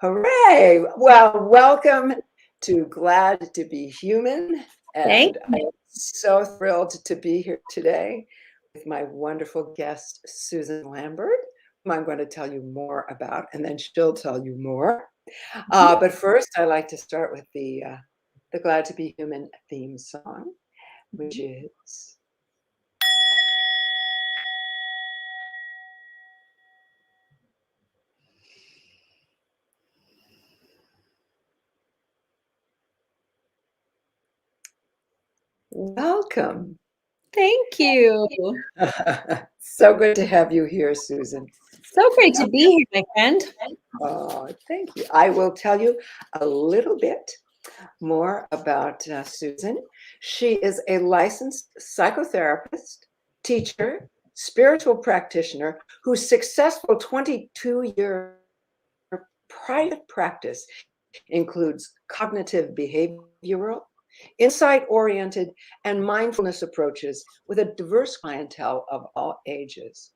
Hooray! Well, welcome to Glad to Be Human. Thank And I'm so thrilled to be here today with my wonderful guest, Susan Lambert, whom I'm going to tell you more about, and then she'll tell you more. you. But first, I like to start with the Glad to Be Human theme song, which is. Welcome. Thank you. So good to have you here, Susan. So great to be here, my friend. Oh, thank you. I will tell you a little bit more about Susan. She is a licensed psychotherapist, teacher, spiritual practitioner whose successful 22-year private practice includes cognitive behavioral, insight-oriented, and mindfulness approaches with a diverse clientele of all ages.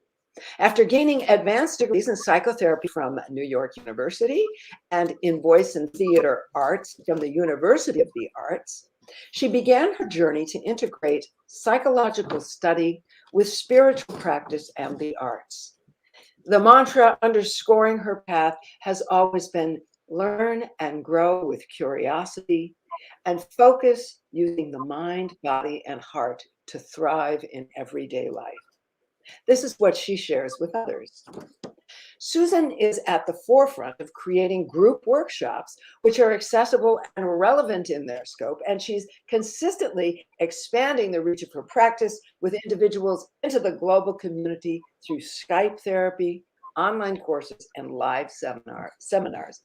After gaining advanced degrees in psychotherapy from New York University and in voice and theater arts from the University of the Arts, she began her journey to integrate psychological study with spiritual practice and the arts. The mantra underscoring her path has always been learn and grow with curiosity and focus using the mind, body, and heart to thrive in everyday life. This is what she shares with others. Susan is at the forefront of creating group workshops, which are accessible and relevant in their scope, and she's consistently expanding the reach of her practice with individuals into the global community through Skype therapy, online courses, and live seminars.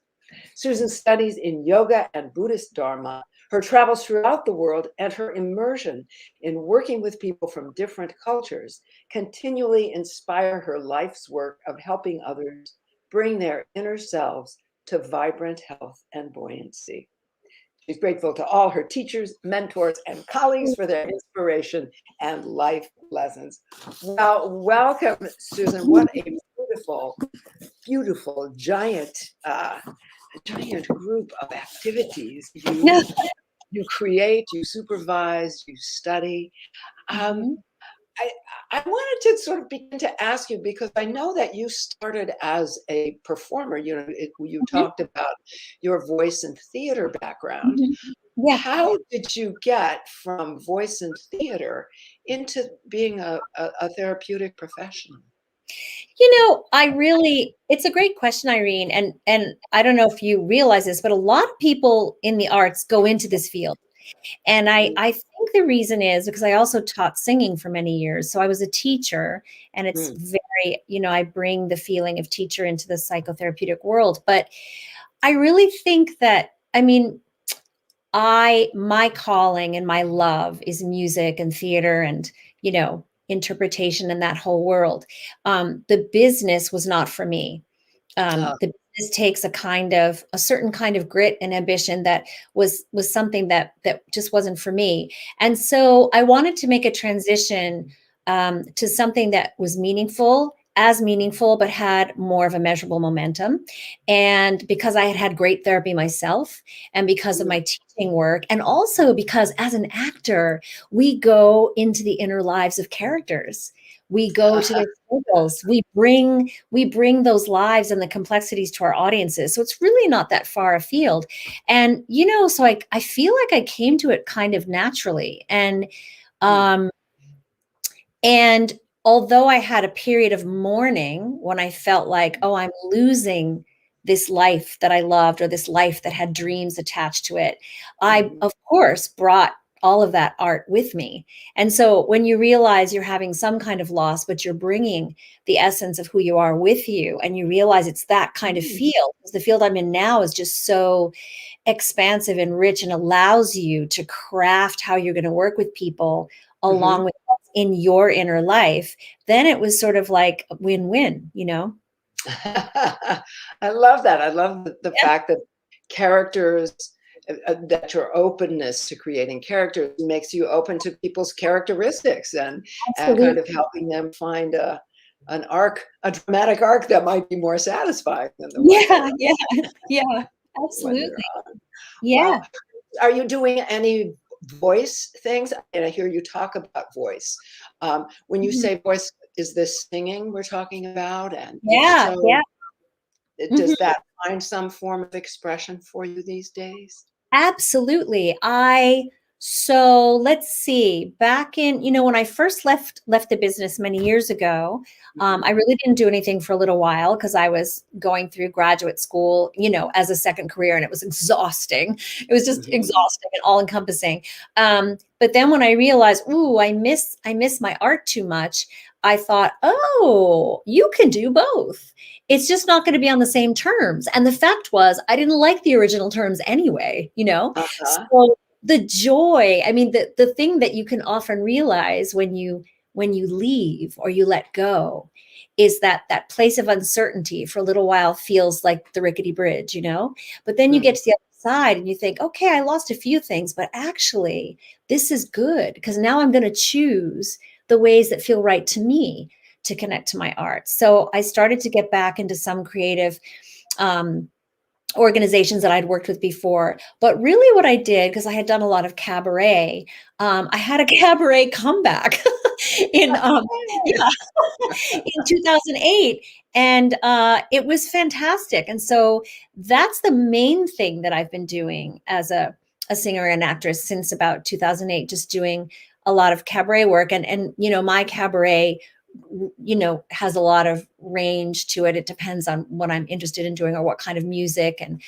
Susan's studies in yoga and Buddhist Dharma, her travels throughout the world, and her immersion in working with people from different cultures continually inspire her life's work of helping others bring their inner selves to vibrant health and buoyancy. She's grateful to all her teachers, mentors, and colleagues for their inspiration and life lessons. Well, welcome, Susan. What a beautiful, giant group of activities you create, you supervise, you study. Um, I, I wanted to sort of begin to ask you because I know that you started as a performer. You talked about your voice and theater background. Yeah. How did you get from voice and theater into being a therapeutic professional? It's a great question, Irene. And I don't know if you realize this, but a lot of people in the arts go into this field. And I think the reason is because I also taught singing for many years. So I was a teacher, and it's very, I bring the feeling of teacher into the psychotherapeutic world. But I really think that, my calling and my love is music and theater and, interpretation and that whole world. The business was not for me. The business takes a certain kind of grit and ambition that was something that just wasn't for me. And so I wanted to make a transition to something that was meaningful, but had more of a measurable momentum. And because I had had great therapy myself, and because of my teaching work, and also because as an actor, we go into the inner lives of characters. We go to their struggles. We bring those lives and the complexities to our audiences. So it's really not that far afield. And so I feel like I came to it kind of naturally. And although I had a period of mourning when I felt like, oh, I'm losing this life that I loved, or this life that had dreams attached to it, I, of course, brought all of that art with me. And so when you realize you're having some kind of loss, but you're bringing the essence of who you are with you, and you realize it's that kind of field, because the field I'm in now is just so expansive and rich and allows you to craft how you're going to work with people along with what's in your inner life, then it was sort of like a win-win. I love that. I love the fact that characters, that your openness to creating characters makes you open to people's characteristics and Absolutely. kind of helping them find an arc, a dramatic arc that might be more satisfying than the one Yeah, yeah, yeah, when you're absolutely. on. Yeah. Wow. Are you doing any voice things? And I hear you talk about voice. When you Mhm. say voice, is this singing we're talking about? And if Yeah, so, yeah. Mhm. does that find some form of expression for you these days? Absolutely. So let's see, back in, when I first left the business many years ago, Mhm, I really didn't do anything for a little while because I was going through graduate school, as a second career, and it was exhausting. It was just mhm, exhausting and all encompassing. But then when I realized, ooh, I miss my art too much, I thought, oh, you can do both. It's just not going to be on the same terms. And the fact was, I didn't like the original terms anyway, uh-huh, So the joy, I mean, the thing that you can often realize when you leave or you let go is that place of uncertainty for a little while feels like the rickety bridge, But then you mhm, get to the other side and you think, okay, I lost a few things, but actually this is good because now I'm going to choose the ways that feel right to me to connect to my art. So I started to get back into some creative um, organizations that I'd worked with before. But really, what I did, because I had done a lot of cabaret, I had a cabaret comeback in yeah in 2008, and it was fantastic. And so that's the main thing that I've been doing as a singer and actress since about 2008, just doing a lot of cabaret work. And my cabaret has a lot of range to it. It depends on what I'm interested in doing or what kind of music. And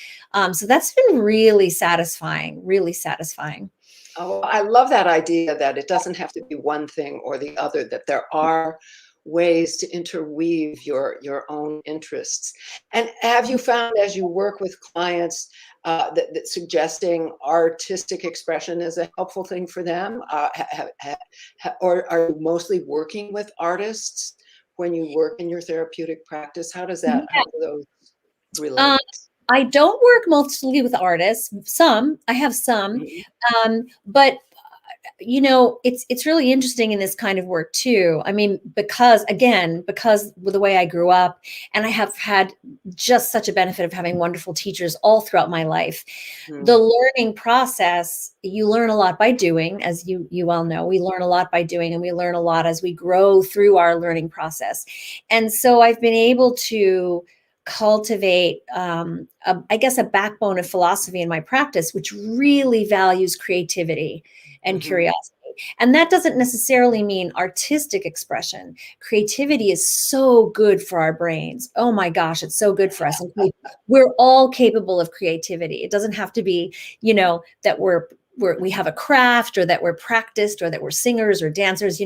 so that's been really satisfying, really satisfying. Oh, I love that idea that it doesn't have to be one thing or the other, that there are ways to interweave your own interests. And have you found as you work with clients that suggesting artistic expression is a helpful thing for them? Or are you mostly working with artists when you work in your therapeutic practice? How do those Um, relate? I don't work mostly with artists. I have some, Mhm, but it's really interesting in this kind of work too. I mean, because with the way I grew up, and I have had just such a benefit of having wonderful teachers all throughout my life. The mhm, learning process, you learn a lot by doing, as you all know. We learn a lot by doing, and we learn a lot as we grow through our learning process. And so I've been able to cultivate, I guess, a backbone of philosophy in my practice, which really values creativity and mhm. curiosity. And that doesn't necessarily mean artistic expression. Creativity is so good for our brains. Oh my gosh, it's so good for us. And we're all capable of creativity. It doesn't have to be, that we have a craft or that we're practiced or that we're singers or dancers.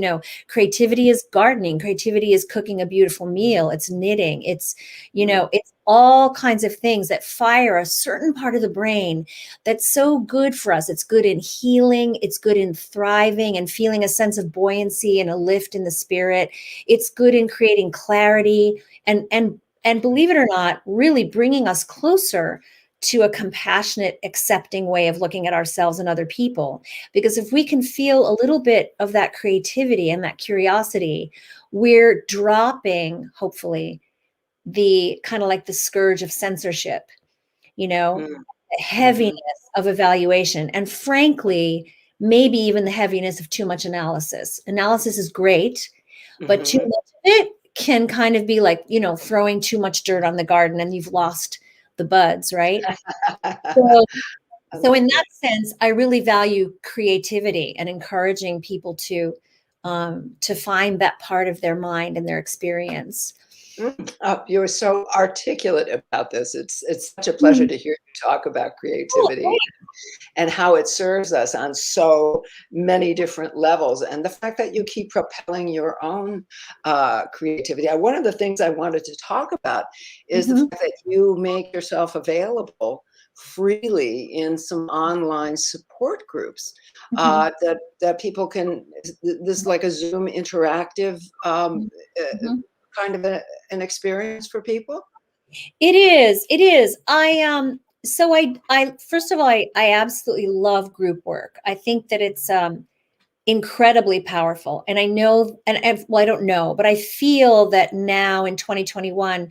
Creativity is gardening. Creativity is cooking a beautiful meal. It's knitting. It's all kinds of things that fire a certain part of the brain that's so good for us. It's good in healing. It's good in thriving and feeling a sense of buoyancy and a lift in the spirit. It's good in creating clarity and believe it or not, really bringing us closer to a compassionate, accepting way of looking at ourselves and other people. Because if we can feel a little bit of that creativity and that curiosity, we're dropping, hopefully, the kind of like the scourge of censorship, you know, Mm, the heaviness mhm, of evaluation, and frankly, maybe even the heaviness of too much analysis. Analysis is great, but too mhm. much of it can kind of be like, throwing too much dirt on the garden and you've lost the buds, right? So, I so in like that it. sense, I really value creativity and encouraging people to find that part of their mind and their experience. You're so articulate about this. It's such a pleasure Mhm. to hear you talk about Oh, creativity thanks. and how it serves us on so many different levels, and the fact that you keep propelling your own creativity. One of the things I wanted to talk about is the Mhm, fact that you make yourself available freely in some online support groups mhm, that people can. This like a Zoom interactive mhm, uh, mhm. kind of an experience for people. It is. It is. So I first of all, I absolutely love group work. I think that incredibly powerful. And I know, well, I don't know, but I feel that now in 2021,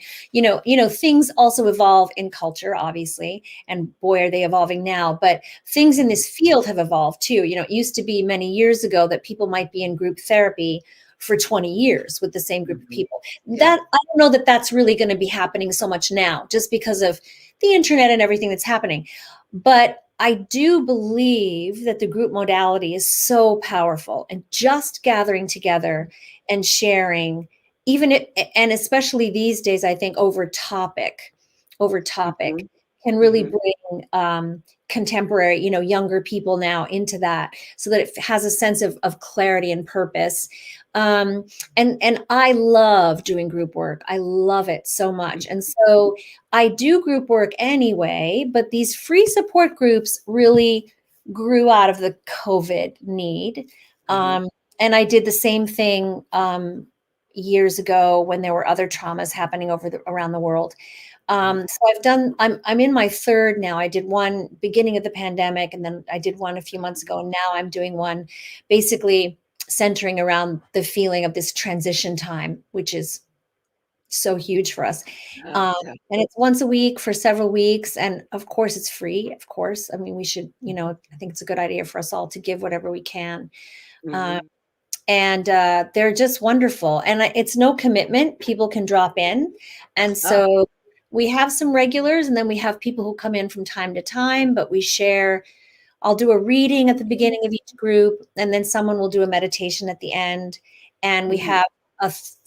things also evolve in culture, obviously, and boy, are they evolving now, but things in this field have evolved too. It used to be many years ago that people might be in group therapy for 20 years with the same group of people. Yeah. That I don't know that that's really going to be happening so much now, just because of the internet and everything that's happening. But I do believe that the group modality is so powerful, and just gathering together and sharing, and especially these days, I think over topic Mhm. can really Mhm. bring contemporary, younger people now into that, so that it has a sense of clarity and purpose. And I love doing group work. I love it so much. And so I do group work anyway, but these free support groups really grew out of the COVID need. Mhm. And I did the same thing years ago when there were other traumas happening around the world. So I'm in my third now. I did one beginning of the pandemic, and then I did one a few months ago. And now I'm doing one basically centering around the feeling of this transition time, which is so huge for us. Yeah, yeah. And it's once a week for several weeks. And of course, it's free. Of course. I mean, we should, I think it's a good idea for us all to give whatever we can. Um, Mhm. and they're just wonderful. And it's no commitment. People can drop in. And Ah, so we have some regulars, and then we have people who come in from time to time, but we share. I'll do a reading at the beginning of each group, and then someone will do a meditation at the end. And we mhm. have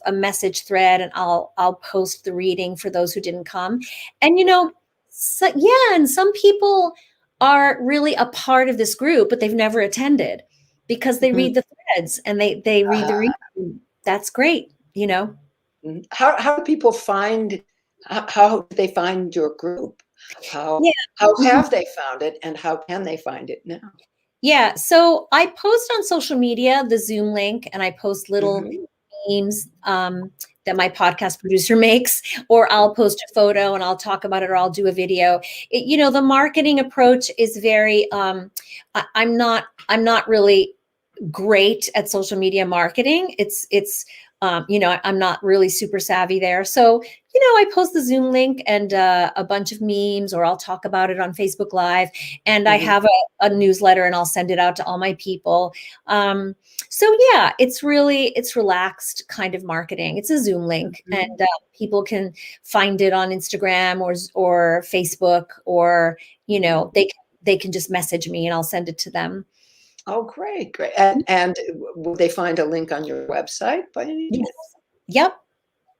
a message thread, and I'll post the reading for those who didn't come. And and some people are really a part of this group, but they've never attended because they Mhm. read the threads and they read the Uh-huh. reading. That's great. Mhm. How do people find how do they find your group? How Yeah. how Mhm. have they found it, and how can they find it now? Yeah. So I post on social media the Zoom link, and I post little Mhm. memes that my podcast producer makes, or I'll post a photo and I'll talk about it, or I'll do a video. The marketing approach is very. I'm not really great at social media marketing. I'm not really super savvy there. So, I post the Zoom link and a bunch of memes, or I'll talk about it on Facebook Live. And I Mhm. have a newsletter, and I'll send it out to all my people. So yeah, it's relaxed kind of marketing. It's a Zoom link, and Mhm. people can find it on Instagram or Facebook, or Mhm. they can just message me and I'll send it to them. Oh, great, great. And will they find a link on your website by any Yes. chance? Yep,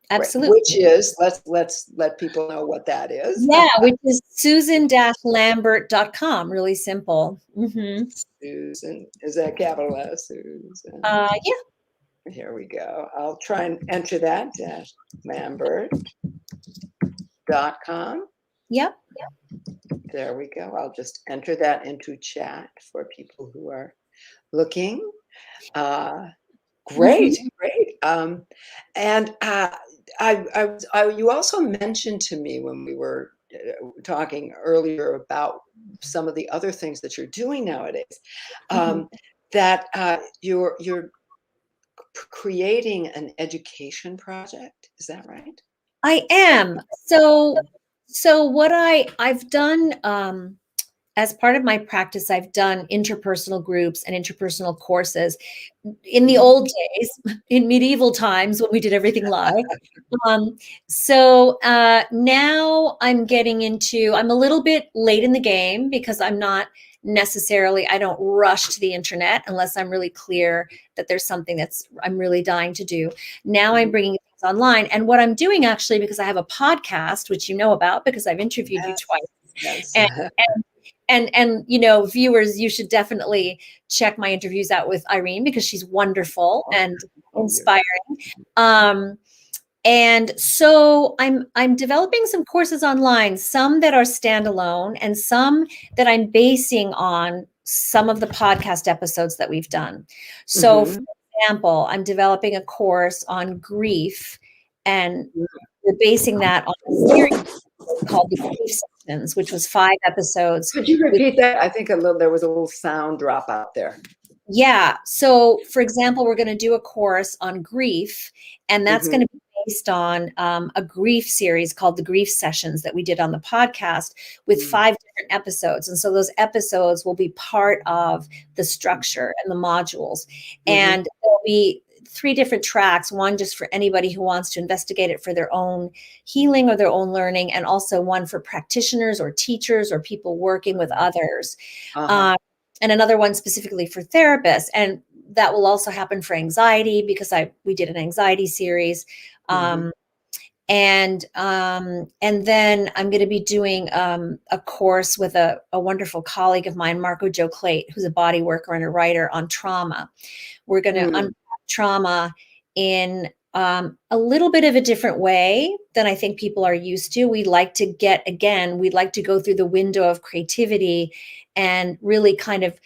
Great. Which absolutely. is, let's let people know what that is. Yeah, which is susan-lambert.com. Really simple. Susan, is that capital S? Susan. Yeah, Here we go. I'll try and enter that, Lambert.com. yep. There we go. I'll just enter that into chat for people who are looking. Uh, Mhm, Great, great. And you also mentioned to me when we were talking earlier about some of the other things that you're doing nowadays, mhm. um, that you're creating an education project. Is that right? I am. So what I've done, as part of my practice, I've done interpersonal groups and interpersonal courses in the Mhm. old days, in medieval times when we did everything live. So now I'm a little bit late in the game, because I don't rush to the internet unless I'm really clear that there's something I'm really dying to do. Now I'm Mhm. bringing things online. And what I'm doing, actually, because I have a podcast, which you know about because I've interviewed you Yes, twice. yes. And viewers, you should definitely check my interviews out with Irene, because she's wonderful and Oh, you're inspiring. Um, and so I'm developing some courses online, some that are standalone and some that I'm basing on some of the podcast episodes that we've done. So, for Mhm. example, I'm developing a course on grief, and we're basing that on a series called the Grief Sessions, which was 5 episodes Could you with. repeat that? I think there was a little sound drop out there. Yeah. So, for example, we're going to do a course on grief, and that's going Mm-hmm. to be based on a grief series called the Grief Sessions that we did on the podcast with 5 different episodes. And so those episodes will be part of the structure and the modules. Mm-hmm. And there'll be 3 different tracks, one just for anybody who wants to investigate it for their own healing or their own learning, and also one for practitioners or teachers or people working with others. Uh-huh. Um, and another one specifically for therapists. And that will also happen for anxiety because we did an anxiety series. Mm-hmm. Um, and then I'm going to be doing a course with a wonderful colleague of mine, Marco Joe Clate, who's a body worker and a writer on trauma. We're going to Mm. unpack trauma in a little bit of a different way than I think people are used to. We'd like to go through the window of creativity and really kind of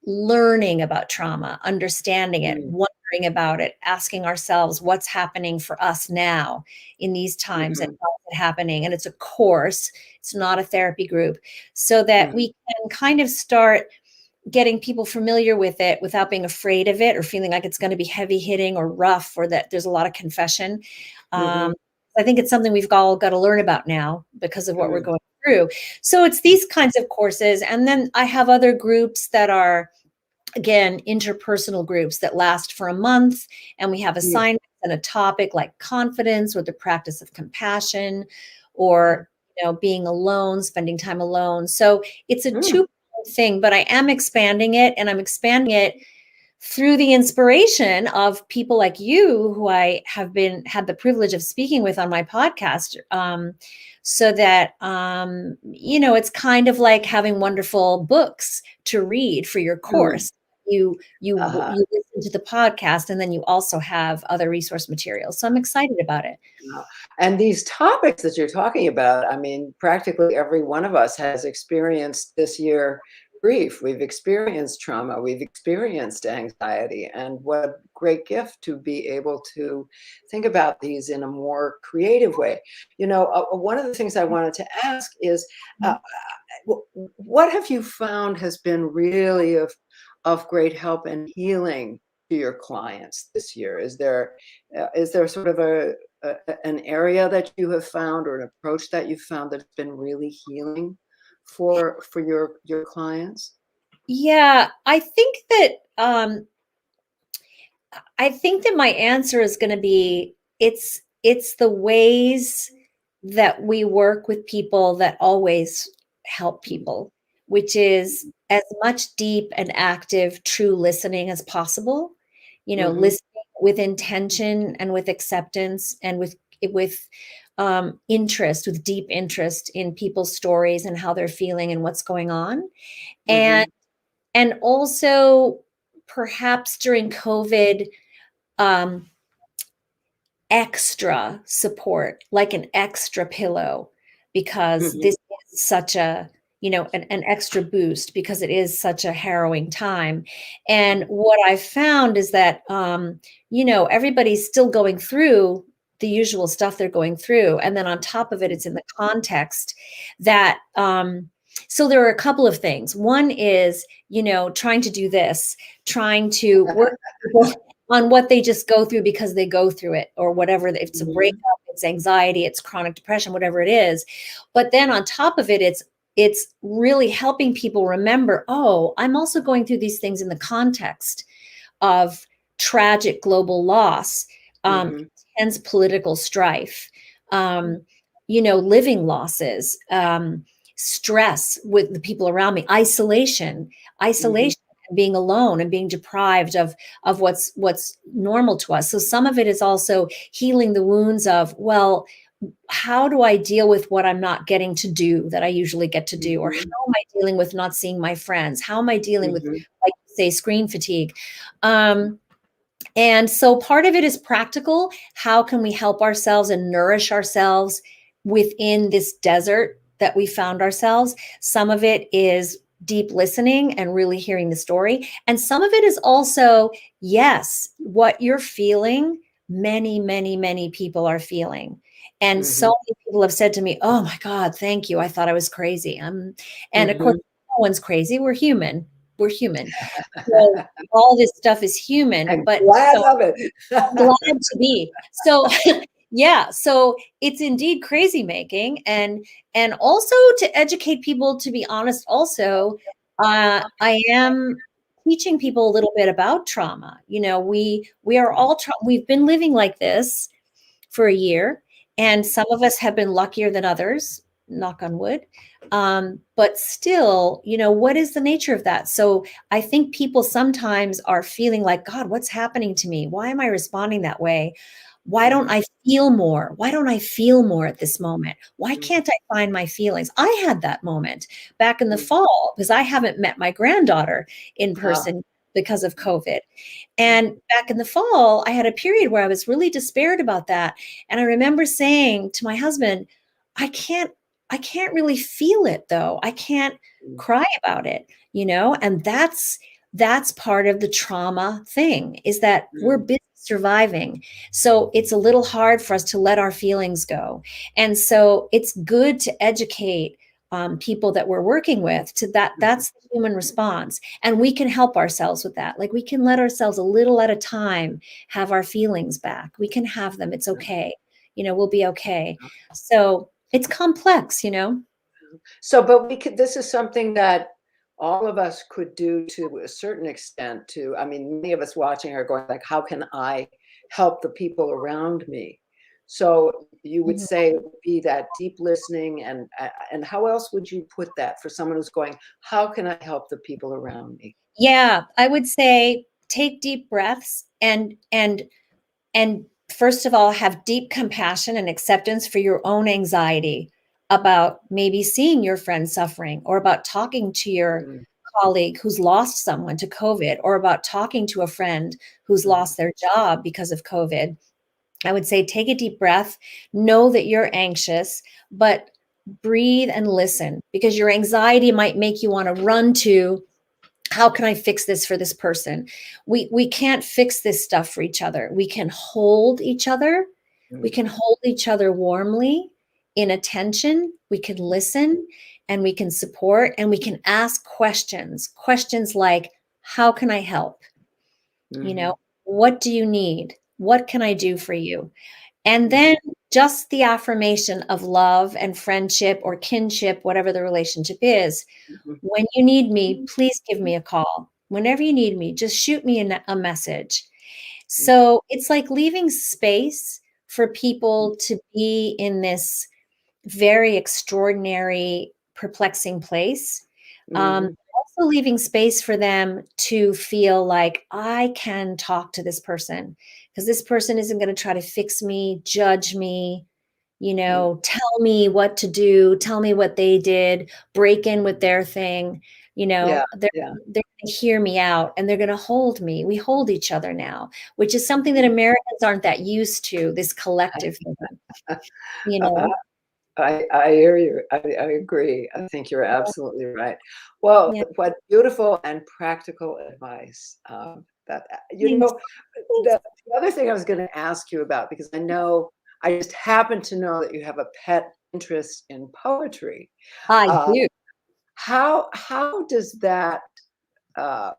learning about trauma, understanding it, Mm. wondering about it, asking ourselves what's happening for us now in these times and Mm-hmm. why is it happening. And it's a course, it's not a therapy group, so that Mm-hmm. we can kind of start getting people familiar with it without being afraid of it or feeling like it's going to be heavy hitting or rough or that there's a lot of confession. Mm-hmm. I think it's something we've all got to learn about now because of what we're Mm. going through. So it's these kinds of courses. And then I have other groups that are, again, interpersonal groups that last for a month. And we have Mm. assignments and a topic like confidence or the practice of compassion or being alone, spending time alone. So it's a Mm. two thing, but I am expanding it, and I'm expanding it through the inspiration of people like you who I have had the privilege of speaking with on my podcast. So that it's kind of like having wonderful books to read for your Mm. course. You Uh-huh. listen to the podcast, and then you also have other resource materials. So I'm excited about it. Wow. And these topics that you're talking about, I mean, practically every one of us has experienced this year grief. We've experienced trauma. We've experienced anxiety. And what a great gift to be able to think about these in a more creative way. One of the things I wanted to ask is uh, what have you found has been really of great help and healing to your clients this year? Is there sort of an area that you have found or an approach that you've found that's been really healing for your clients? Yeah, I think that my answer is going to be it's the ways that we work with people that always help people, which is as much deep and active true listening as possible. Mm-hmm. Listening with intention and with acceptance and with interest, with deep interest in people's stories and how they're feeling and what's going on. And Mm-hmm. and also perhaps during COVID, um, extra support, like an extra pillow, because Mm-hmm. this is such an extra boost because it is such a harrowing time. And what I've found is that, everybody's still going through the usual stuff they're going through. And then on top of it, it's in the context that, so there are a couple of things. One is, trying to do this, trying to work with people on what they just go through because they go through it or whatever. If it's a breakup, Mm-hmm. it's anxiety, it's chronic depression, whatever it is. But then on top of it, it's really helping people remember, oh, I'm also going through these things in the context of tragic global loss, Mm-hmm. intense political strife, living losses, stress with the people around me, Mm-hmm. isolation, and being alone and being deprived of what's normal to us. So some of it is also healing the wounds of, well, how do I deal with what I'm not getting to do that I usually get to do? Or how Mm-hmm. am I dealing with not seeing my friends? How am I dealing with, Mm-hmm. like, say, screen fatigue? And so part of it is practical. How can we help ourselves and nourish ourselves within this desert that we found ourselves? Some of it is deep listening and really hearing the story. And some of it is also, yes, what you're feeling, many, many, many people are feeling. And so Mm-hmm. many people have said to me, oh my God, thank you. I thought I was crazy. And of course, Mm-hmm. no one's crazy. We're human. We're human. So all this stuff is human, I'm but glad so of it. I'm glad to be. So yeah, so it's indeed crazy making, and also to educate people, to be honest, also, I am teaching people a little bit about trauma. You know, we are all we've been living like this for a year, and some of us have been luckier than others, knock on wood. But still, you know, what is the nature of that? So I think people sometimes are feeling like, God, what's happening to me? Why am I responding that way? Why don't I feel more? Why don't I feel more at this moment? Why can't I find my feelings? I had that moment back in the fall because I haven't met my granddaughter in person because of COVID. And back in the fall, I had a period where I was really despaired about that. And I remember saying to my husband, I can't, I can't really feel it though. I can't cry about it, you know? And that's part of the trauma thing, is that we're busy surviving. So it's a little hard for us to let our feelings go. And so it's good to educate people that we're working with to that. That's the human response. And we can help ourselves with that. Like we can let ourselves a little at a time have our feelings back. We can have them. It's okay. You know, we'll be okay. So it's complex, you know? So, but we could, this is something that all of us could do to a certain extent to, I mean, many of us watching are going like, how can I help the people around me? So you would Mhm. say it would be that deep listening, and how else would you put that for someone who's going, how can I help the people around me? Yeah, I would say take deep breaths and first of all, have deep compassion and acceptance for your own anxiety about maybe seeing your friend suffering, or about talking to your Mm, colleague who's lost someone to COVID, or about talking to a friend who's mm, lost their job because of COVID. I would say take a deep breath, know that you're anxious, but breathe and listen, because your anxiety might make you want to run to, how can I fix this for this person? We can't fix this stuff for each other. We can hold each other. We mm, can hold each other warmly in attention. We can listen and we can support and we can ask questions. Questions like, how can I help? You know, mhm, what do you need? What can I do for you? And mhm, then just the affirmation of love and friendship or kinship, whatever the relationship is. mhm, When you need me, please give me a call. Whenever you need me, just shoot me a message. So it's like leaving space for people to be in this very extraordinary, perplexing place. mhm, Also leaving space for them to feel like I can talk to this person, because this person isn't going to try to fix me, judge me, you mhm. know, tell me what to do, tell me what they did, break in with their thing. You Yeah, know, yeah. they're going to hear me out and they're going to hold me. We hold each other now, which is something that Americans aren't that used to, this collective thing, you Uh, know? I hear you. I agree. I think you're absolutely right. Well, Yeah. what beautiful and practical advice. That you Thanks. know, Thanks. the other thing I was going to ask you about, because I know I just happen to know that you have a pet interest in poetry. I Uh, do. how does that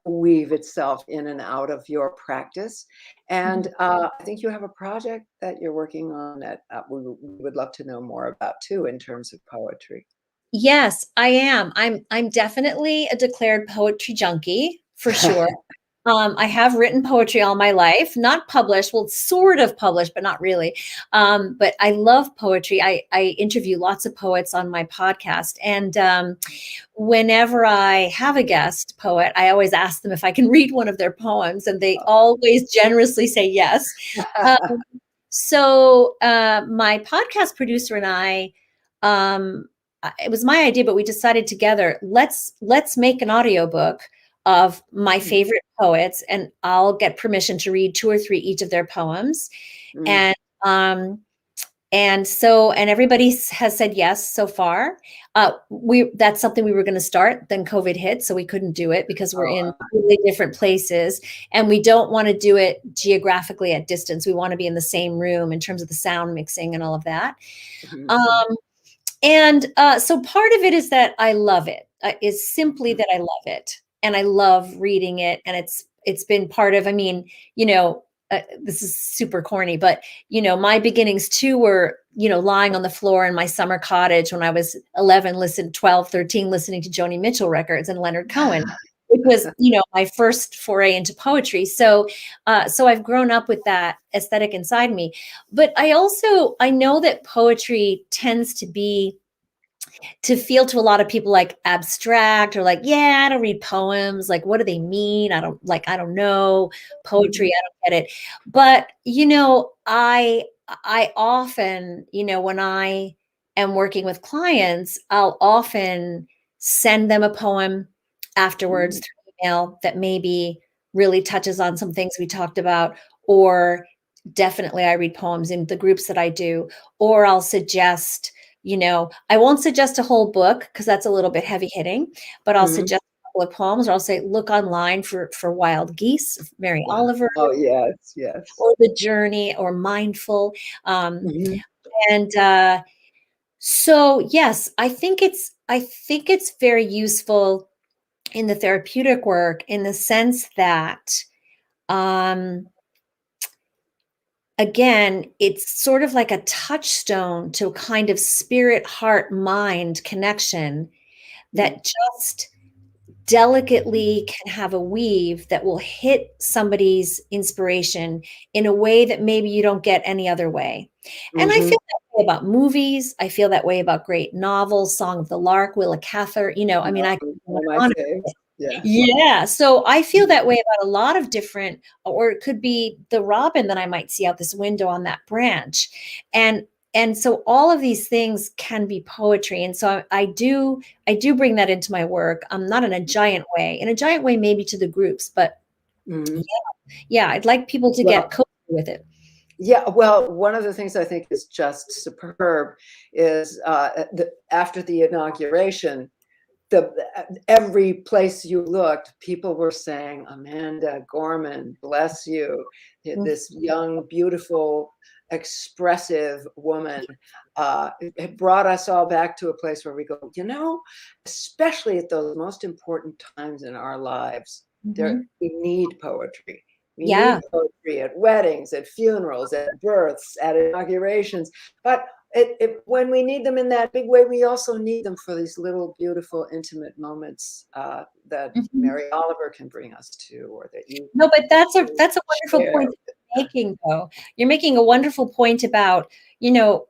weave itself in and out of your practice? Mhm. And I think you have a project that you're working on that we would love to know more about too, in terms of poetry. Yes, I am. I'm definitely a declared poetry junkie for sure. I have written poetry all my life, not published, well, sort of published, but not really. But I love poetry. I interview lots of poets on my podcast, and whenever I have a guest poet, I always ask them if I can read one of their poems, and they always generously say yes. Um, so my podcast producer and um, it was my idea, but we decided together, let's make an audiobook of my favorite poets, and I'll get permission to read two or three each of their poems. Mm. And and everybody has said yes so far. We That's something we were going to start, then COVID hit, so we couldn't do it because we're in Oh, really different places, and we don't want to do it geographically at distance. We want to be in the same room in terms of the sound mixing and all of that. mhm, Um, and so part of it is that I love it, is simply mhm, that I love it. and I love reading it. And it's been part of, I mean, this is super corny, but my beginnings too were, lying on the floor in my summer cottage when I was 11, 12, 13, listening to Joni Mitchell records and Leonard Cohen, which was, my first foray into poetry. So I've grown up with that aesthetic inside me. But I know that poetry tends to feel to a lot of people like abstract, or like, yeah, I don't read poems. Like, what do they mean? I don't know poetry. I don't get it. But, I often, when I am working with clients, I'll often send them a poem afterwards Mm, through email that maybe really touches on some things we talked about, or definitely I read poems in the groups that I do, or I'll suggest, I won't suggest a whole book because that's a little bit heavy hitting, but I'll mhm. suggest a couple of poems, or I'll say, look online for Wild Geese, of Mary Wow. Oliver, Oh, yes, yes. or The Journey, or Mindful. Um, Mhm, and so yes, I think it's very useful in the therapeutic work, in the sense that um again, it's sort of like a touchstone to a kind of spirit, heart, mind connection mm, that just delicately can have a weave that will hit somebody's inspiration in a way that maybe you don't get any other way. And I mhm. feel that way about movies. I feel that way about great novels, Song of the Lark, Willa Cather. I mean, I Oh, can one of go my on. faves. Yeah. Yeah, so I feel that way about a lot of different, or it could be the robin that I might see out this window on that branch. And so all of these things can be poetry. And so I do bring that into my work. Not in a giant way. In a giant way, maybe to the groups, but Mhm. yeah, I'd like people to get Well, cozy with it. yeah, well, one of the things I think is just superb is, after the inauguration, every place you looked, people were saying, "Amanda Gorman, bless you." Mm, This young, beautiful, expressive woman, it brought us all back to a place where we go, especially at those most important times in our lives, mhm. we need poetry. We need Yeah. poetry at weddings, at funerals, at births, at inaugurations, but when we need them in that big way, we also need them for these little beautiful, intimate moments that Mhm. Mary Oliver can bring us to, or that you No, but that's a wonderful share. point that you're making, though. You're making a wonderful point about,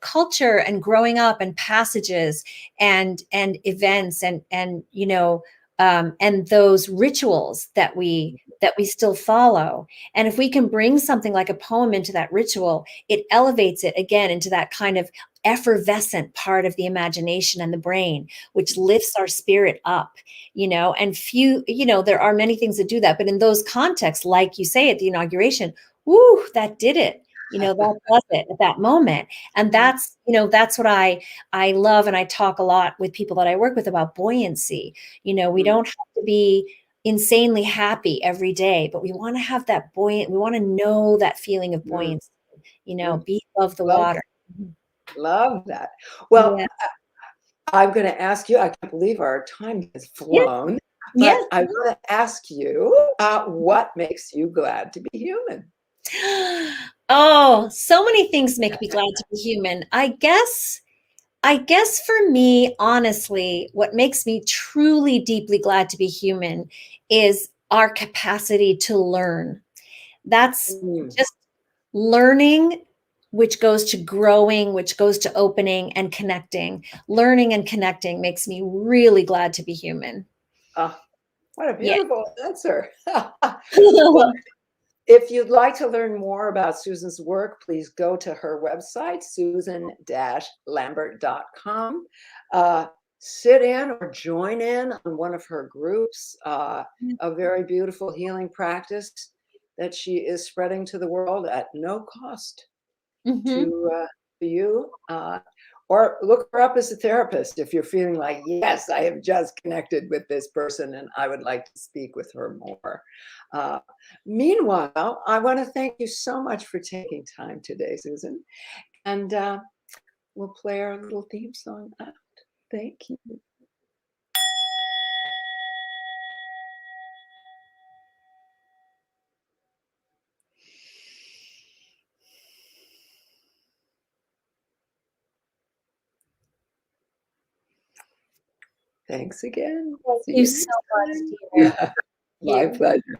culture and growing up and passages and events and those rituals that we still follow. And if we can bring something like a poem into that ritual, it elevates it again into that kind of effervescent part of the imagination and the brain, which lifts our spirit up, and there are many things that do that, but in those contexts, like you say at the inauguration, whoo, that did it. That does it at that moment. And that's what I love. And I talk a lot with people that I work with about buoyancy. We Mm, don't have to be insanely happy every day, but we want to have that we want to know that feeling of mm, buoyancy, mm. be above the Love, water. love that. Well, Yeah. I'm going to ask you, I can't believe our time has Yeah. flown, Yeah. but I want to ask you, what makes you glad to be human? Oh, so many things make me glad to be human. I guess for me, honestly, what makes me truly deeply glad to be human is our capacity to learn. That's Mm, just learning, which goes to growing, which goes to opening and connecting. Learning and connecting makes me really glad to be human. oh, what a Yeah. beautiful answer. Well, if you'd like to learn more about Susan's work, please go to her website, susan-lambert.com. Uh, Sit in or join in on one of her groups, a very beautiful healing practice that she is spreading to the world at no cost Mhm. to you. Or look her up as a therapist if you're feeling like, yes, I have just connected with this person and I would like to speak with her more. Uh, Meanwhile, I want to thank you so much for taking time today, Susan. And we'll play our little theme song out. Thank you. Thanks again. Thank See you you so next much, time. dear. Yeah, my You. pleasure.